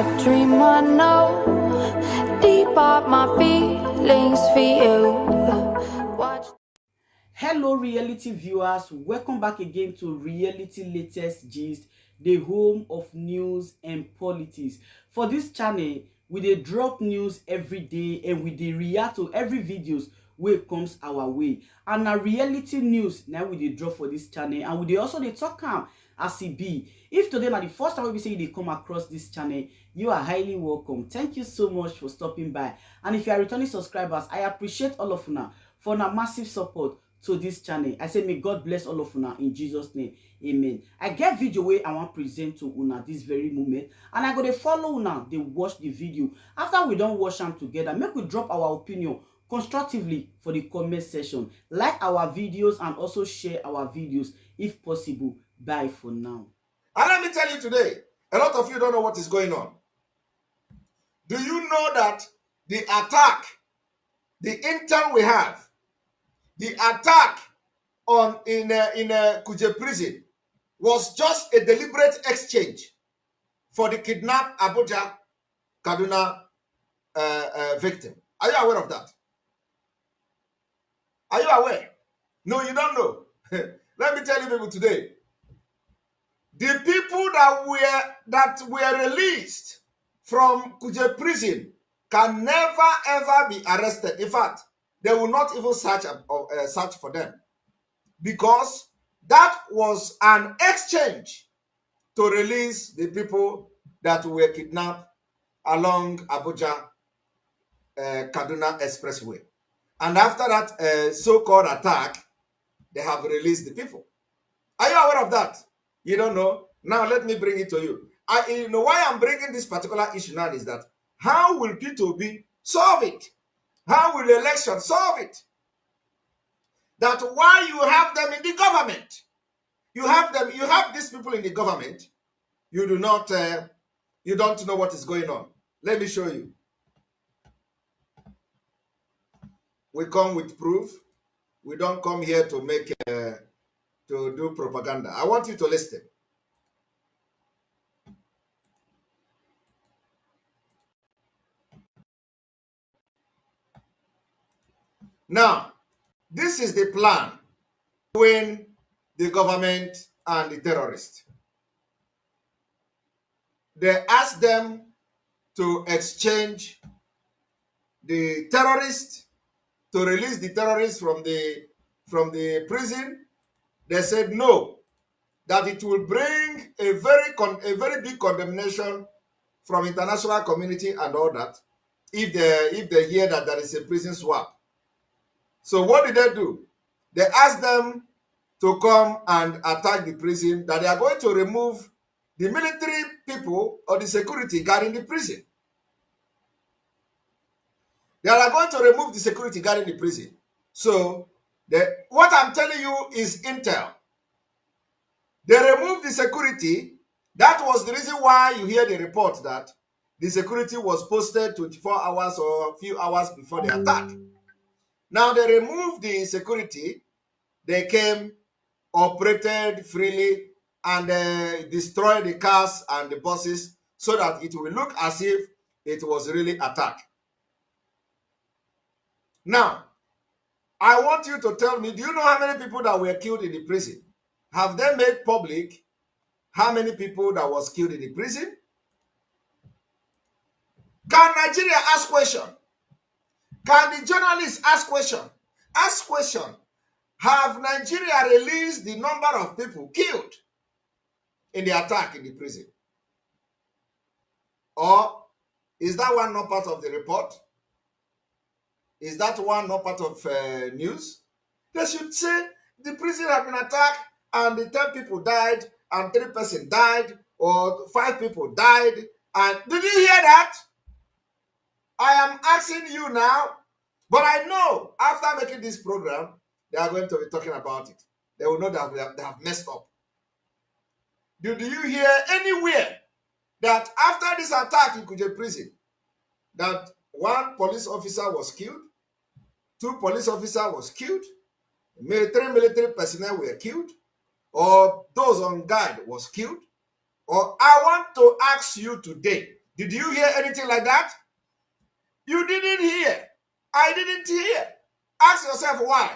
a dream I know. Deep up my feelings for you. Watch. Hello reality viewers, welcome back again to Reality Latest Gist, the home of news and politics. For this channel, we dey drop news every day and we dey react to every videos wey comes our way. And na reality news na we dey drop for this channel, and we dey also dey talk am as e be. If today na the first time we say you dey come across this channel, you are highly welcome. Thank you so much for stopping by. And if you are returning subscribers, I appreciate all of una for una massive support to this channel. I say may God bless all of una in Jesus name. Amen. I get video wey I want present to una this very moment, and I go dey follow una dey watch the video. After we don watch am together, make we drop our opinion constructively for the comment section. Like our videos and also share our videos if possible. Bye for now. And let me tell you today, a lot of you don't know what is going on. Do you know that the attack, the intel we have, the attack in Kuje prison was just a deliberate exchange for the kidnapped Abuja Kaduna victim? Are you aware of that? Are you aware? No, you don't know. Let me tell you people today. The people that were released from Kuje prison can never ever be arrested. In fact, they will not even search for them, because that was an exchange to release the people that were kidnapped along Abuja Kaduna Expressway. And after that so-called attack, they have released the people. Are you aware of that? You don't know? Now let me bring it to you. You know why I'm bringing this particular issue now is that how will P2B solve it? How will the election solve it? That why you have them in the government, you have these people in the government, you do not, you don't know what is going on. Let me show you. We come with proof. We don't come here to make to do propaganda. I want you to listen. Now, this is the plan between the government and the terrorists. They asked them to exchange the terrorists, to release the terrorists from the prison. They said no, that it will bring a very big condemnation from international community and all that if they hear that there is a prison swap. So what did they do? They asked them to come and attack the prison, that they are going to remove the military people or the security guarding the prison. They are going to remove the security guarding the prison. So what I'm telling you is intel. They removed the security. That was the reason why you hear the report that the security was posted 24 hours or a few hours before the attack. Now they removed the security. They came, operated freely, and destroyed the cars and the buses so that it will look as if it was really attacked. Now, I want you to tell me, do you know how many people that were killed in the prison? Have they made public how many people that was killed in the prison? Can Nigeria ask question? Can the journalists ask question? Ask question. Have Nigeria released the number of people killed in the attack in the prison? Or is that one not part of the report? Is that one not part of news? They should say the prison had been attacked and the 10 people died and 3 persons died or 5 people died. And did you hear that? I am asking you now, but I know after making this program, they are going to be talking about it. They will know that they have messed up. Did you hear anywhere that after this attack in Kuje prison, that 1 police officer was killed, 2 police officers was killed, 3 military personnel were killed, or those on guard was killed? Or I want to ask you today, Did you hear anything like that? You didn't hear. I didn't hear. Ask yourself why.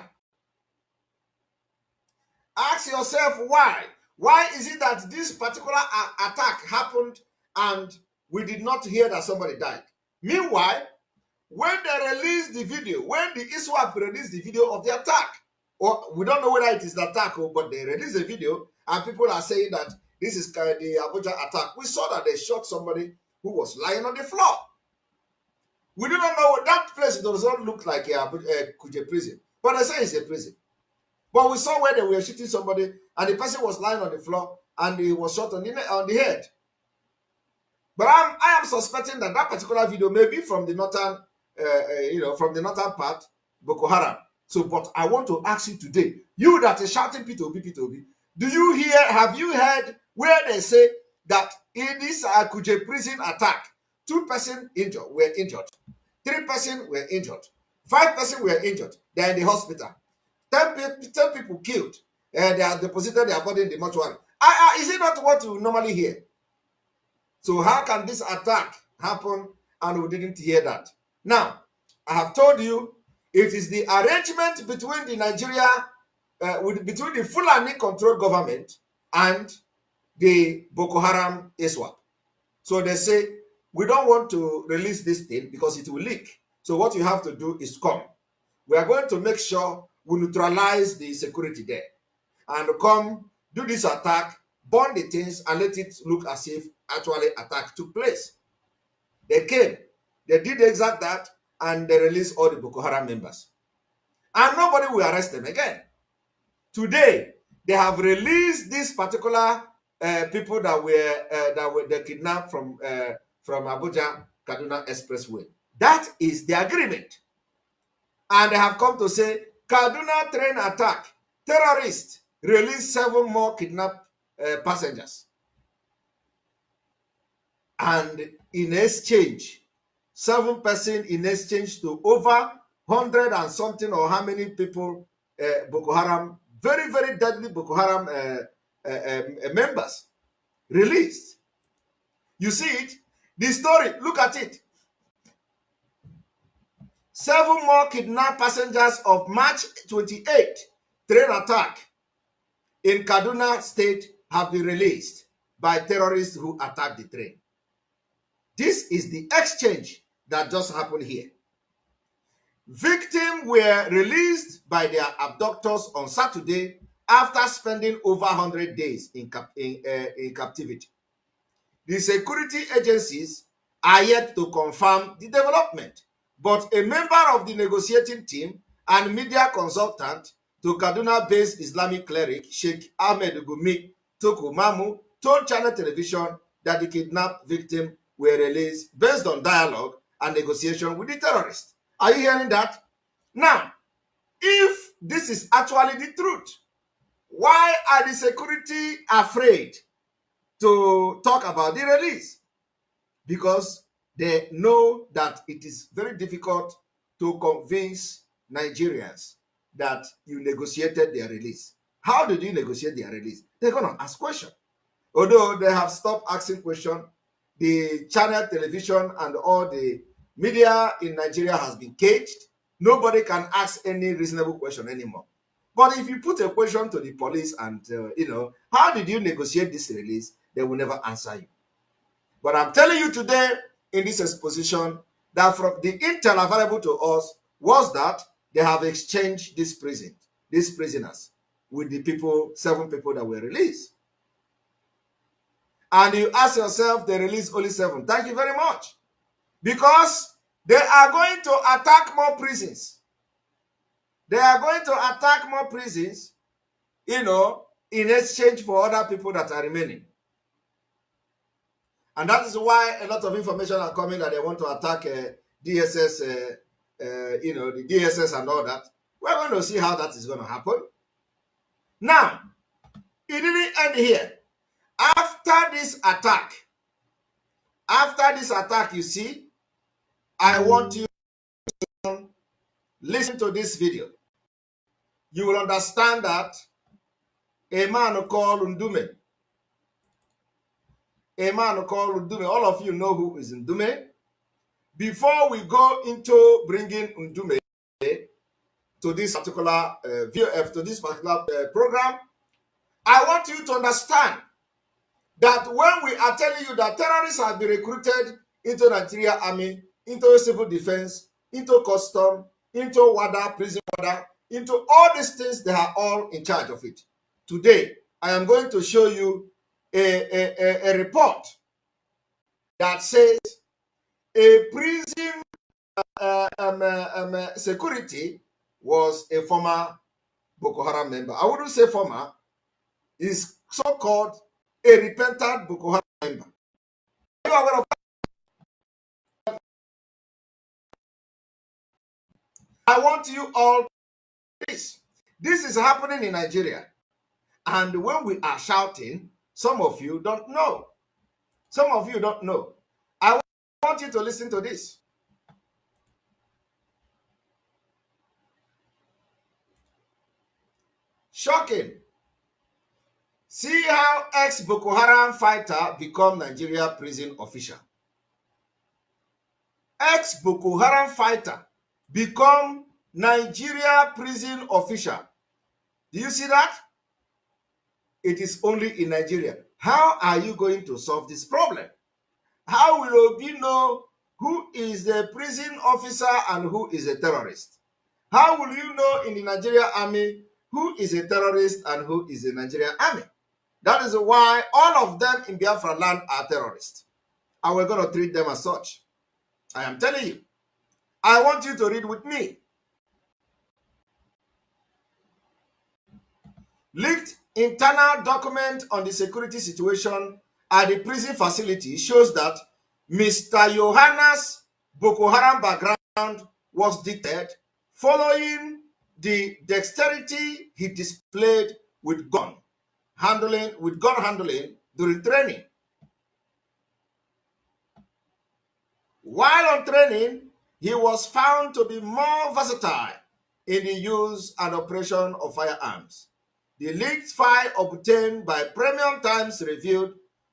Ask yourself why. Why is it that this particular attack happened and we did not hear that somebody died? Meanwhile, when they released the video, when the ISWAP released the video of the attack, or we don't know whether it is the attack, but they released the video and people are saying that this is the Abuja attack. We saw that they shot somebody who was lying on the floor. We do not know. That place does not look like a Kuje prison, but they say it's a prison. But we saw where they were shooting somebody and the person was lying on the floor and he was shot on the head. But I am suspecting that that particular video may be from the northern, from the northern part, Boko Haram. So, but I want to ask you today, you that is shouting P2B, do you hear, have you heard where they say that in this Kuje prison attack, 2 persons were injured, 3 persons were injured, 5 persons were injured, they're in the hospital, 10 people killed, and they are deposited their body in the mortuary. Is it not what you normally hear? So how can this attack happen and we didn't hear that? Now, I have told you, it is the arrangement between the Nigeria, between the Fulani controlled government and the Boko Haram ISWAP. So they say, we don't want to release this thing because it will leak. So what you have to do is come. We are going to make sure we neutralize the security there and come do this attack, burn the things, and let it look as if actually attack took place. They came, they did exact that, and they released all the Boko Haram members. And nobody will arrest them again. Today, they have released these particular people that were kidnapped from Abuja Kaduna Expressway. That is the agreement. And they have come to say, Kaduna train attack, terrorists release 7 more kidnapped passengers. And in exchange, 7 persons in exchange to over 100 and something or how many people, Boko Haram, very, very deadly Boko Haram members released. You see it? The story, look at it. 7 more kidnapped passengers of March 28 train attack in Kaduna State have been released by terrorists who attacked the train. This is the exchange that just happened here. Victims were released by their abductors on Saturday after spending over 100 days in captivity. The security agencies are yet to confirm the development, but a member of the negotiating team and media consultant to Kaduna-based Islamic cleric Sheikh Ahmed Gumi Toku Mamu told Channel Television that the kidnapped victims were released based on dialogue and negotiation with the terrorists. Are you hearing that? Now, if this is actually the truth, why are the security afraid to talk about the release? Because they know that it is very difficult to convince Nigerians that you negotiated their release. How did you negotiate their release? They're going to ask questions. Although they have stopped asking questions, the channel television and all the media in Nigeria has been caged. Nobody can ask any reasonable question anymore. But if you put a question to the police and, how did you negotiate this release, they will never answer you. But I'm telling you today in this exposition that from the intel available to us was that they have exchanged these prisoners with the people, 7 people that were released. And you ask yourself, they released only 7. Thank you very much. Because they are going to attack more prisons. They are going to attack more prisons, in exchange for other people that are remaining. And that is why a lot of information are coming that they want to attack DSS, the DSS and all that. We're going to see how that is going to happen. Now, it didn't end here. After this attack, you see, I want you to listen to this video. You will understand that a man called Ndume a man called Ndume. All of you know who is Ndume. Before we go into bringing Ndume to this particular program, I want you to understand that when we are telling you that terrorists have been recruited into Nigeria Army, into civil defense, into custom, into WADA, prison WADA, into all these things, they are all in charge of it. Today, I am going to show you a report that says a prison security was a former Boko Haram member. I wouldn't say former, is so-called a repentant Boko Haram member. Are you aware of that? I want you all to this. This is happening in Nigeria. And when we are shouting, some of you don't know. Some of you don't know. I want you to listen to this. Shocking. See how ex-Boko Haram fighter become Nigeria prison official. Ex-Boko Haram fighter become Nigeria prison official. Do you see that? It is only in Nigeria. How are you going to solve this problem? How will you know who is the prison officer and who is a terrorist? How will you know in the Nigeria army who is a terrorist and who is a Nigerian army? That is why all of them in Biafra land are terrorists. And we're going to treat them as such. I am telling you. I want you to read with me. Leaked internal document on the security situation at the prison facility shows that Mr. Yohana's Boko Haram background was detected following the dexterity he displayed with gun handling during training. While on training, he was found to be more versatile in the use and operation of firearms. The leaked file obtained by Premium Times revealed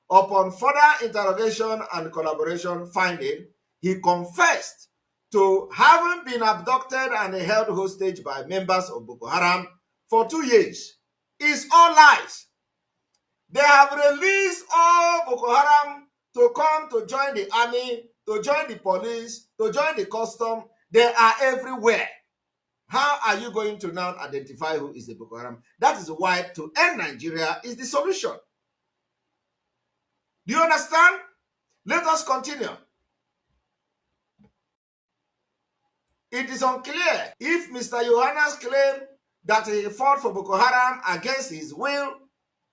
upon further interrogation and collaboration finding, he confessed to having been abducted and held hostage by members of Boko Haram for 2 years. It's all lies. They have released all Boko Haram to come to join the army, to join the police, to join the custom. They are everywhere. How are you going to now identify who is the Boko Haram? That is why to end Nigeria is the solution. Do you understand? Let us continue. It is unclear if Mr. Yohana's claim that he fought for Boko Haram against his will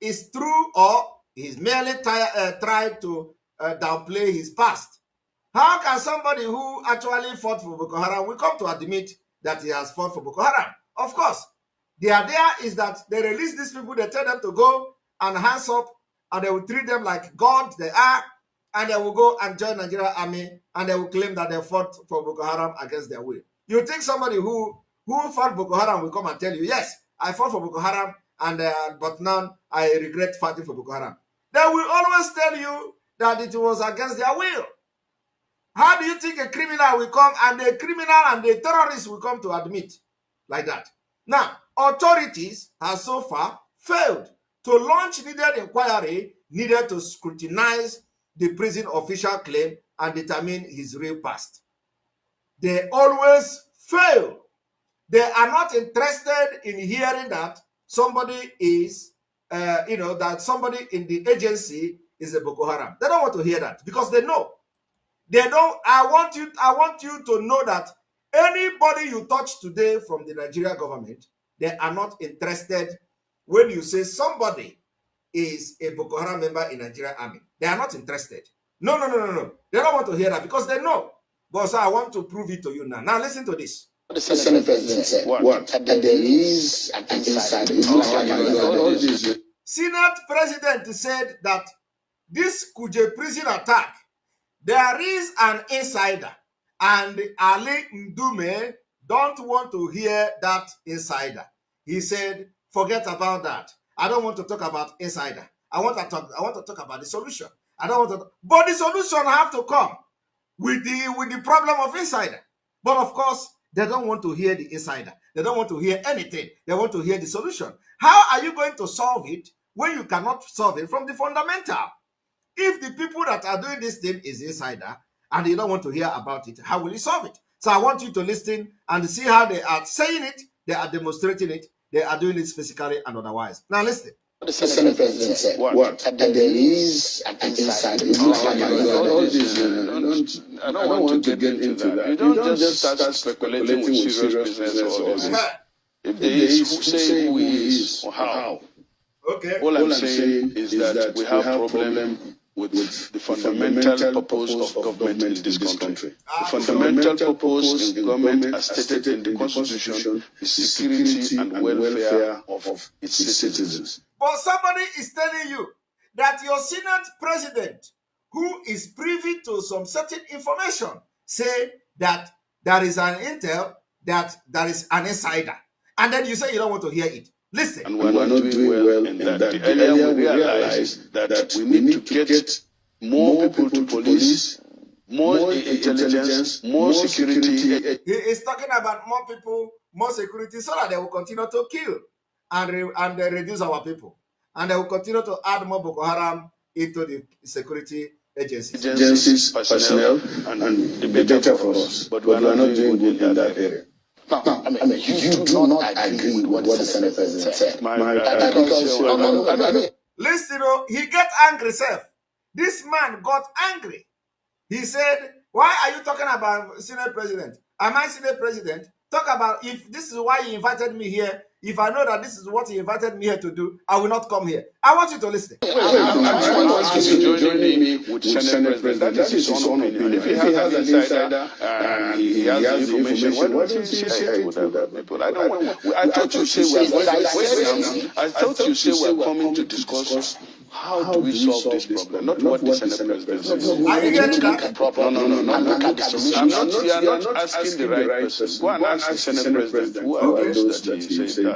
is true or he's merely tried to downplay his past. How can somebody who actually fought for Boko Haram will come to admit that he has fought for Boko Haram? Of course, the idea is that they release these people, they tell them to go and hands up, and they will treat them like God they are, and they will go and join Nigeria army, and they will claim that they fought for Boko Haram against their will. You think somebody who fought Boko Haram will come and tell you, yes, I fought for Boko Haram, and but now I regret fighting for Boko Haram. They will always tell you that it was against their will. How do you think a criminal will come, and the criminal and the terrorist will come to admit like that? Now, authorities have so far failed to launch needed inquiry needed to scrutinize the prison official claim and determine his real past. They always fail. They are not interested in hearing that somebody is, that somebody in the agency is a Boko Haram. They don't want to hear that because they know. They don't. I want you to know that anybody you touch today from the Nigeria government, they are not interested when you say somebody is a Boko Haram member in Nigeria army. They are not interested. No. They don't want to hear that because they know. But so I want to prove it to you now. Now listen to this. The Senate President said, what? That there is an insider. Senate President said that this Kuje prison attack, there is an insider, and Ali Ndume don't want to hear that insider. He said, forget about that. I don't want to talk about insider. I want to talk about the solution. I don't want to. But the solution have to come with the problem of insider. But of course, they don't want to hear the insider. They don't want to hear anything. They want to hear the solution. How are you going to solve it when you cannot solve it from the fundamental? If the people that are doing this thing is insider and you don't want to hear about it, how will you solve it? So I want you to listen and see how they are saying it, they are demonstrating it, they are doing it physically and otherwise. Now listen. The Senate President said, what? That there is an insider. I don't want to get into that. You don't just start speculating with serious business or this. If there is, say who he is or how. Okay. All I'm saying is that we have a problem with the fundamental purpose of government in this country. The fundamental purpose in government, as stated in the Constitution, is security and welfare of its citizens. But somebody is telling you that your Senate President, who is privy to some certain information, say that there is an intel, that there is an insider. And then you say you don't want to hear it. Listen. And we're not doing well in that. The earlier we realize that we need to get more people to police, more intelligence, more security. He is talking about more people, more security, so that they will continue to kill and reduce our people. And they will continue to add more Boko Haram into the security agencies, personnel, and the better for us. But we are not doing good in that area. No, I mean, you do not agree with what the Senate President said. Listen, he get angry, self. This man got angry. He said, why are you talking about Senate President? Am I Senate President? Talk about if this is why he invited me here. If I know that this is what he invited me here to do, I will not come here. I want you to listen. I'm asking you to join me with Senate President. That is his own opinion. If he has an insider and he has the information, why don't you share it with other people? I thought you say we're coming to discuss how do we solve this problem, not what the Senate President says. Are you getting that? No. You are not asking the right person. Go and ask the Senate President who are those that he said.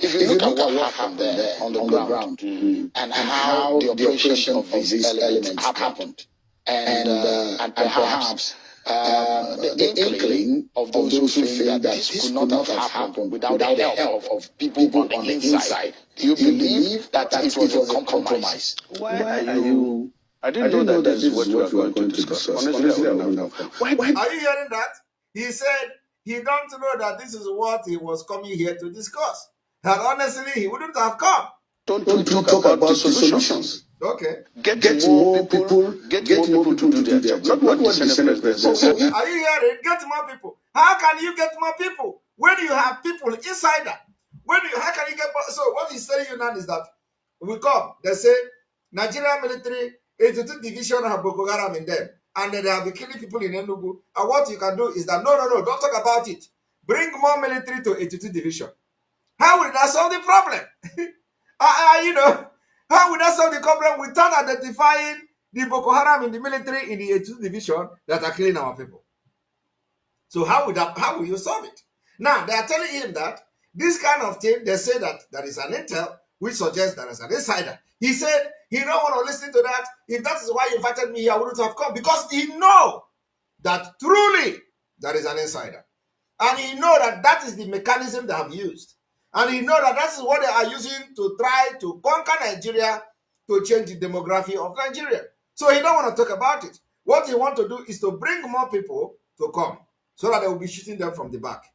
If you look at what happened there on the ground and how the operation of these elements happened, and perhaps the inkling of those who think that this could not have happened without the help of people on the inside. Do you believe that it was a compromise? Why are you? I didn't know that this is what we are going to discuss. Honestly, I don't know. Why? Are you hearing that? He said he don't know that this is what he was coming here to discuss. That honestly, he wouldn't have come. Don't talk about the solutions. Okay. Get more people to do their job. Not what the Senate President said. Are you hearing? Get more people. How can you get more people when you have people inside that? How can you get more? So what he's telling you now is that we come. They say Nigerian military 82 division have Boko Haram in them, and then they have been killing people in Enugu. And what you can do is that no, don't talk about it. Bring more military to 82 division. How will that solve the problem? How will that solve the problem without identifying the Boko Haram in the military in the 82 division that are killing our people? So how will you solve it? Now they are telling him that this kind of thing, they say that there is an intel which suggests there is an insider. He said he don't want to listen to that. If that is why he invited me here, I wouldn't have come, because he know that truly there is an insider. And he know that that is the mechanism they have used. And he know that is what they are using to try to conquer Nigeria, to change the demography of Nigeria. So he don't want to talk about it. What he want to do is to bring more people to come so that they will be shooting them from the back.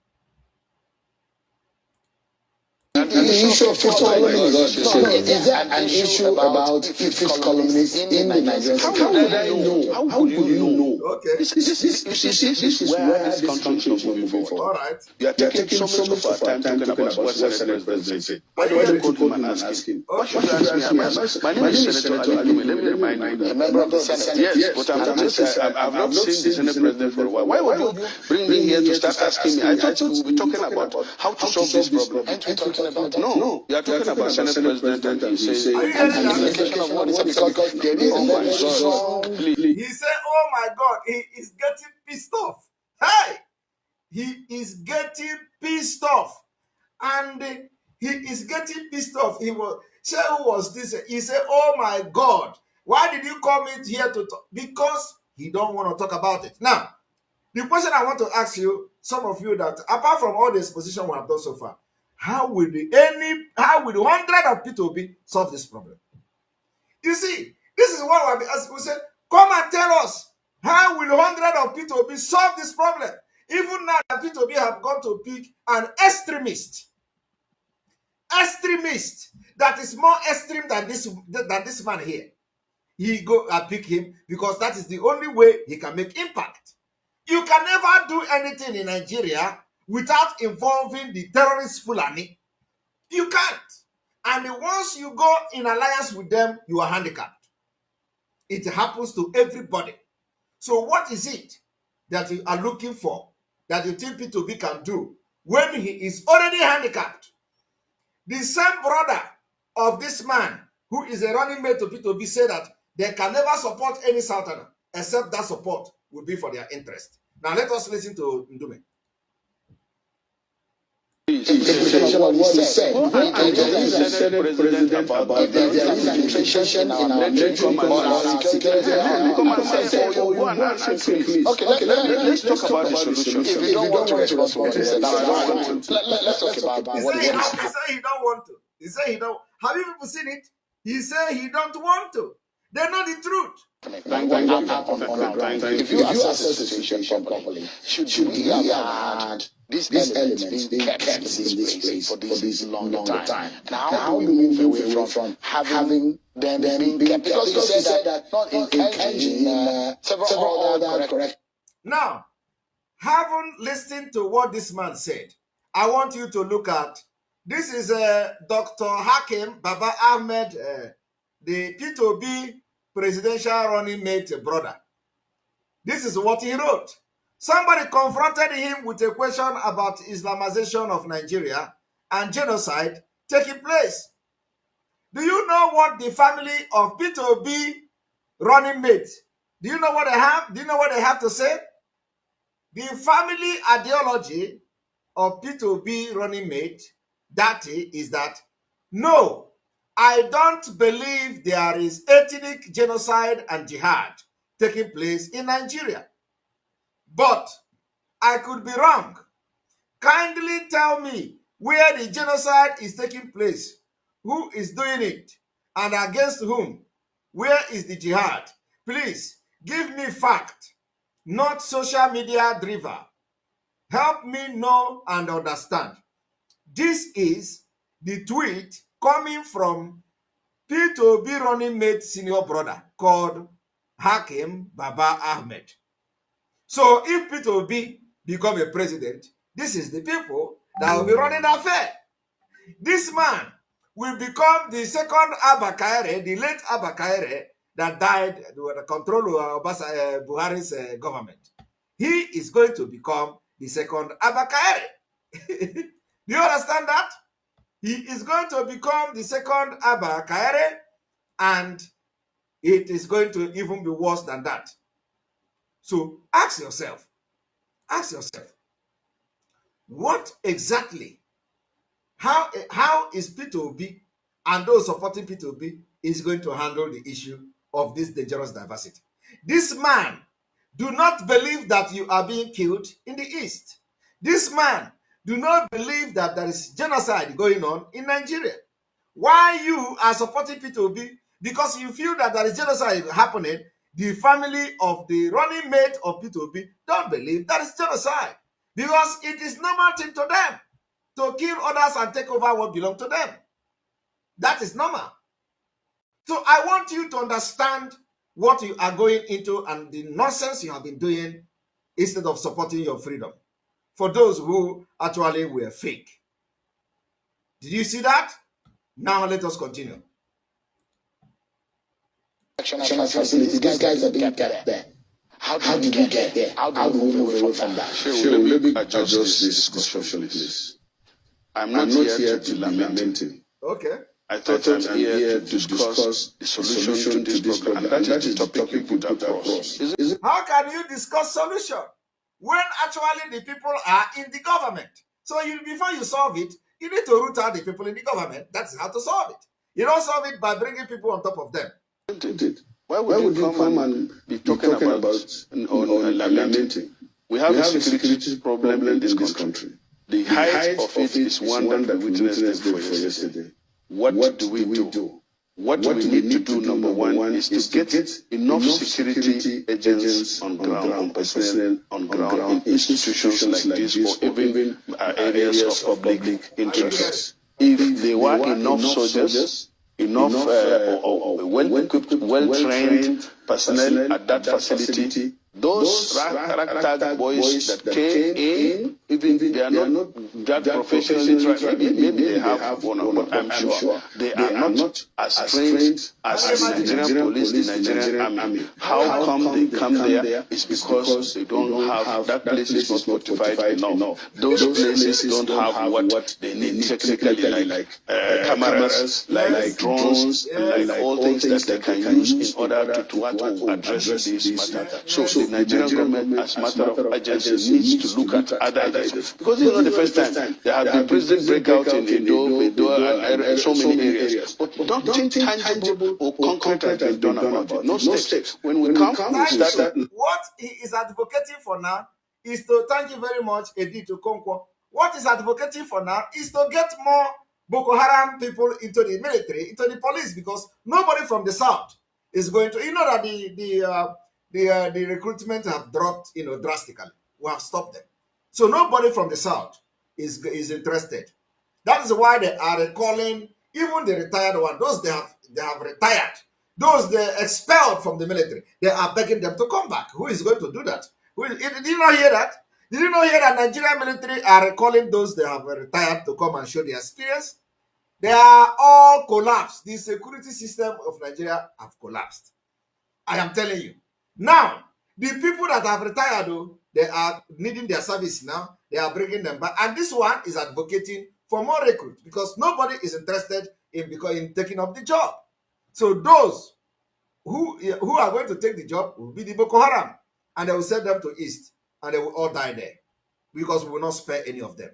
The issue of fifth columnists, is there an issue about fifth columnists in the Nigerian security? How would I know? How would you know? Okay. This is where this country is moving forward. All right. You are taking so much of our time talking about what Senate President said. Why don't you call him and ask him? Why should you ask me? My name is Senator Ali. Let me remind you that. A member of the Senate. Yes, but I've not seen the Senate President for a while. Why would you bring me here to start asking me? I thought we would be talking about how to solve this problem. No, you are talking about Senate President and you say implication of what is because there is He said, oh my God, he is getting pissed off. Hey! He is getting pissed off. And he is getting pissed off. He was, who was this? He said, oh my God, Why did you come in here to talk? Because he don't want to talk about it. Now, the question I want to ask you, some of you, that apart from all the exposition we have done so far, how will the 100 of P2B solve this problem? You see, this is what we say, come and tell us, how will 100 of P2B solve this problem? Even now that P2B have gone to pick an extremist that is more extreme than this man here. He go and pick him because that is the only way he can make impact. You can never do anything in Nigeria without involving the terrorist Fulani. You can't. And once you go in alliance with them, you are handicapped. It happens to everybody. So what is it that you are looking for that you think P2B can do when he is already handicapped? The same brother of this man who is a running mate to P2B said that they can never support any Southerner except that support will be for their interest. Now let us listen to Ndume. Interpretation of what he said. Senate President about if there is an infiltration in our military or our security. Okay, let's talk about the solution. If you don't want to respond to what he said, let's talk about what he said. He said he don't want to. He said he don't. Have you people seen it? He said he don't want to. They know the truth. If you assess the situation properly, should we have had these elements being kept in this place for this long time? Now, how do we move away from having them being kept? Because you said that not in Kenji, several other correct. Now, having listened to what this man said, I want you to look at, this is Dr. Hakim Baba Ahmed, the P2B presidential running mate brother. This is what he wrote. Somebody confronted him with a question about Islamization of Nigeria and genocide taking place. Do you know what the family of P2B running mates, do you know what they have? Do you know what they have to say? The family ideology of P2B running mate, that is that, no, I don't believe there is ethnic genocide and jihad taking place in Nigeria. But I could be wrong. Kindly tell me where the genocide is taking place, who is doing it, and against whom. Where is the jihad? Please give me fact, not social media driven. Help me know and understand. This is the tweet coming from P2B running mate senior brother called Hakim Baba Ahmed. So if P2B become a president, this is the people that will be running the affair. This man will become the second Abba Kaire, the late Abba Kaire that died with the control of Buhari's government. He is going to become the second Abba Kaire. Do you understand that? He is going to become the second Abba Kaire, and it is going to even be worse than that. So ask yourself, what exactly, how is P2B and those supporting P2B is going to handle the issue of this dangerous diversity? This man do not believe that you are being killed in the East. This man do not believe that there is genocide going on in Nigeria. Why you are supporting P2B? Because you feel that there is genocide happening. The family of the running mate of P2B don't believe that is genocide, because it is normal thing to them to kill others and take over what belongs to them. That is normal. So I want you to understand what you are going into and the nonsense you have been doing instead of supporting your freedom. For those who actually were fake. Did you see that? Now let us continue. Facility. These guys are being kept there. How did we get there? How do we move away from that? Sure, let me adjust this discussion, please. I'm not here to be lamenting. Okay. I thought I'm here to discuss the solution to this problem, and that is the topic you put across. How can you discuss solution when actually the people are in the government? So before you solve it, you need to root out the people in the government. That's how to solve it. You don't solve it by bringing people on top of them. Why would you come and be talking about lamenting? We have a security problem in this country. The height of it is one that we witnessed for yesterday. What do we do? What we need to do, number one, is to get enough security agents on ground, personnel on ground, in institutions like this, or even areas of public interest. If there were enough soldiers, enough well-equipped, well-trained personnel at that facility, those ragtag boys that came in, even they are not that professionally trained, maybe they have one, but I'm sure they are not as trained as the Nigerian police, the Nigerian army. How come they come there? It's because they don't have, that place is not fortified enough. Those places don't have what they need technically, like cameras, like drones, like all things that they can use in order to address this matter. So the Nigerian government, as a matter of urgency, needs to look at other areas. Because it's not the first time. There have been prison breakouts in Edo, and so many areas. But nothing tangible or concrete has been done about it. No steps. When we come, we start. What he is advocating for now is to, thank you very much, Edith Okonkwo. What he's advocating for now is to get more Boko Haram people into the military, into the police, because nobody from the south is going to, that the recruitment have dropped, drastically. We have stopped them. So nobody from the south is interested. That is why they are recalling even the retired one. Those they have retired. Those they expelled from the military. They are begging them to come back. Who is going to do that? Did you not hear that? Did you not hear that Nigerian military are recalling those they have retired to come and show their experience? They are all collapsed. The security system of Nigeria have collapsed. I am telling you. Now, the people that have retired, though, they are needing their service now. They are bringing them back. And this one is advocating for more recruits because nobody is interested in taking up the job. So those who are going to take the job will be the Boko Haram. And they will send them to East. And they will all die there. Because we will not spare any of them.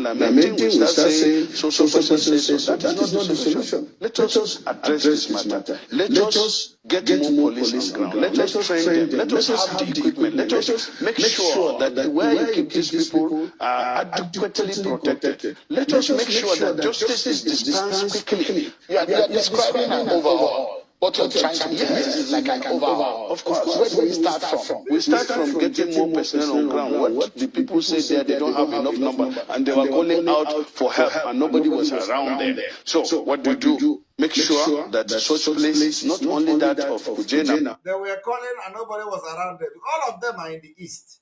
Lamenting, we start saying, so that is not the solution. Let us address this matter. Let us get more police on ground. Let us train them. Let us have the equipment. Let us make sure that where you keep these people are adequately protected. Let us make sure that justice is dispensed quickly. You are describing an overhaul. What you're trying to do is like an overhaul. Of course. Where do we start from? We start from getting more personnel on ground. What the people say there, they don't have enough number, and they were calling out for help, and nobody was around there. So what do you do? Make sure that such places, not only that of Kujena, they were calling and nobody was around there. All of them are in the east.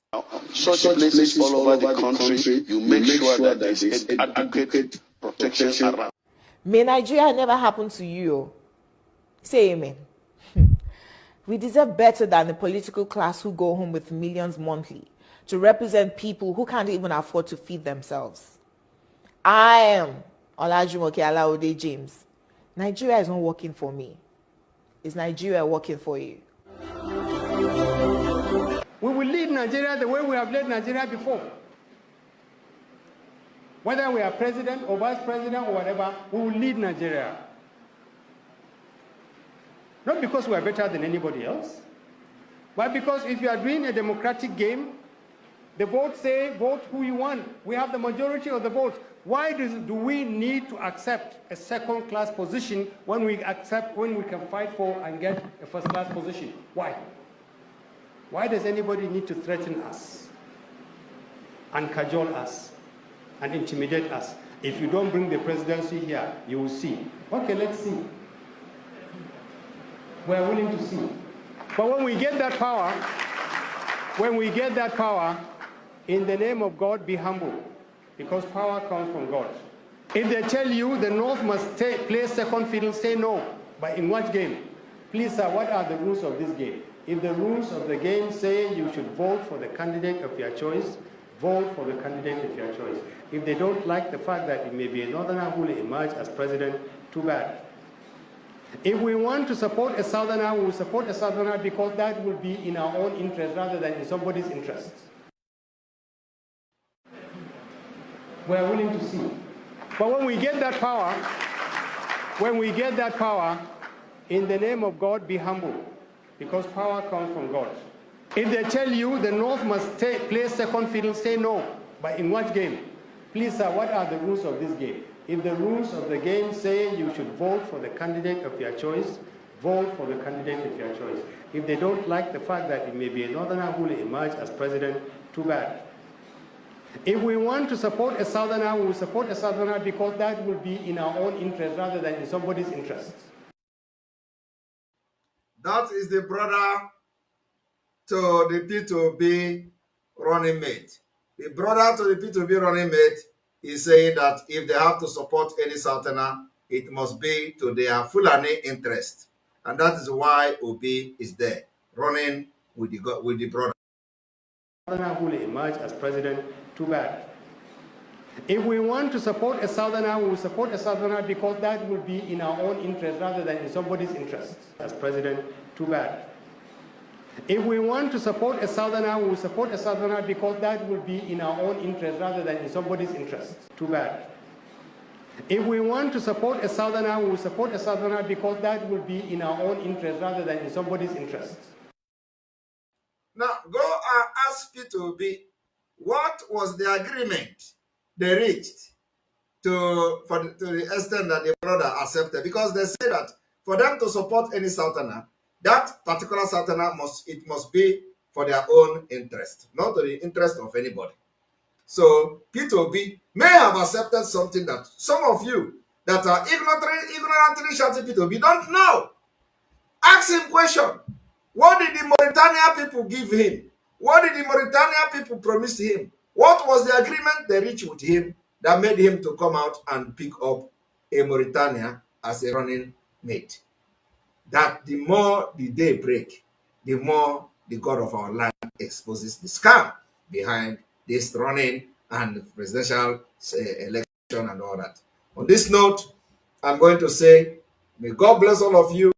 Such places all over the country, you make sure that there is adequate protection around. May Nigeria never happen to you. Say amen. We deserve better than the political class who go home with millions monthly to represent people who can't even afford to feed themselves. I am Olajumoke Alaode James. Nigeria is not working for me. Is Nigeria working for you? We will lead Nigeria the way we have led Nigeria before. Whether we are president or vice president or whatever, we will lead Nigeria. Not because we are better than anybody else, but because if you are doing a democratic game, the votes say vote who you want. We have the majority of the votes. Why do we need to accept a second-class position when we can fight for and get a first-class position? Why? Why does anybody need to threaten us and cajole us and intimidate us? If you don't bring the presidency here, you will see. Okay, let's see. We are willing to see. But when we get that power, in the name of God, be humble, because power comes from God. If they tell you the North must play second fiddle, say no. But in what game? Please, sir, what are the rules of this game? If the rules of the game say you should vote for the candidate of your choice, vote for the candidate of your choice. If they don't like the fact that it may be a northerner who will emerge as president, too bad. If we want to support a southerner, we will support a southerner because that will be in our own interest rather than in somebody's interest. We are willing to see. But when we get that power, In the name of God, be humble, because power comes from God. If they tell you the North must play second fiddle, say no. But in what game? Please, sir, what are the rules of this game? If the rules of the game say you should vote for the candidate of your choice, vote for the candidate of your choice. If they don't like the fact that it may be a northerner who will emerge as president, too bad. If we want to support a southerner, we will support a southerner because that will be in our own interest rather than in somebody's interest. That is the brother to the P2B running mate. The brother to the P2B running mate is saying that if they have to support any southerner, it must be to their Fulani interest. And that is why Obi is there, running with the brother. Who will emerge as president, too bad. If we want to support a southerner, we will support a southerner because that will be in our own interest rather than in somebody's interest. As president, too bad. If we want to support a southerner, we will support a southerner because that will be in our own interest rather than in somebody's interest. Too bad. If we want to support a southerner, we will support a southerner because that will be in our own interest rather than in somebody's interest. Now, go and ask P2B what was the agreement they reached to the extent that the brother accepted, because they say that for them to support any southerner, that particular southerner must be for their own interest, not to the interest of anybody. So P2B may have accepted something that some of you that are ignorantly shouting P2B don't know. Ask him question. What did the Mauritania people give him? What did the Mauritania people promise him? What was the agreement they reached with him that made him to come out and pick up a Mauritania as a running mate? That the more the day break, the more the God of our land exposes the scam behind this running and presidential election and all that. On this note, I'm going to say, may God bless all of you.